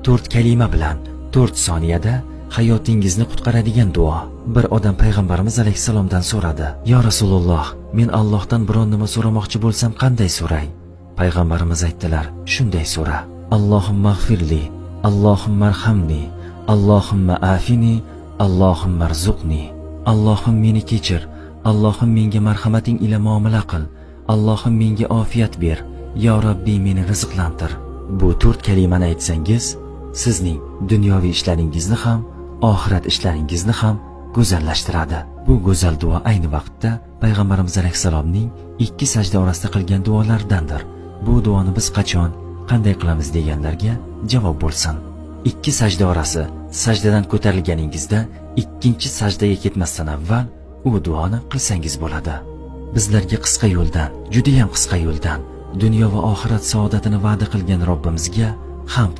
4 kalima bilan 4 soniyada hayotingizni qutqaradigan duo. Bir odam payg'ambarimiz alayhissalomdan so'radi: "Ya Rasululloh, men Allohdan biron nima so'ramoqchi bo'lsam qanday so'ray?" Payg'ambarimiz aytdilar: "Shunday so'ra: Allohumma g'firli, Allohumma arhamni, Allohumma afini, Allohumma rzuqni." Allohim meni kechir, Allohim menga marhamating ila muomala qil, Allohim menga ofiyat ber, yo Robbiy meni rizqlantir. Bu 4 kalimani aytsangiz, sizning dunyoviy ishlaringizni ham, oxirat ishlaringizni ham go'zallashtiradi. Bu go'zal duo ayni vaqtda payg'ambarimiz alayhissalomning 2 sajda orasida qilgan duolaridandir. Bu duoni biz qachon, qanday qilamiz deganlarga javob bo'lsin. 2 sajda orasi sajdadan ko'tarilganingizda 2-chi sajdaga ketmasdan avval u duoni qilsangiz bo'ladi. Bizlarga qisqa yo'ldan, juda ham qisqa yo'ldan dunyo va oxirat saodatini va'da qilgan Robbimizga hamd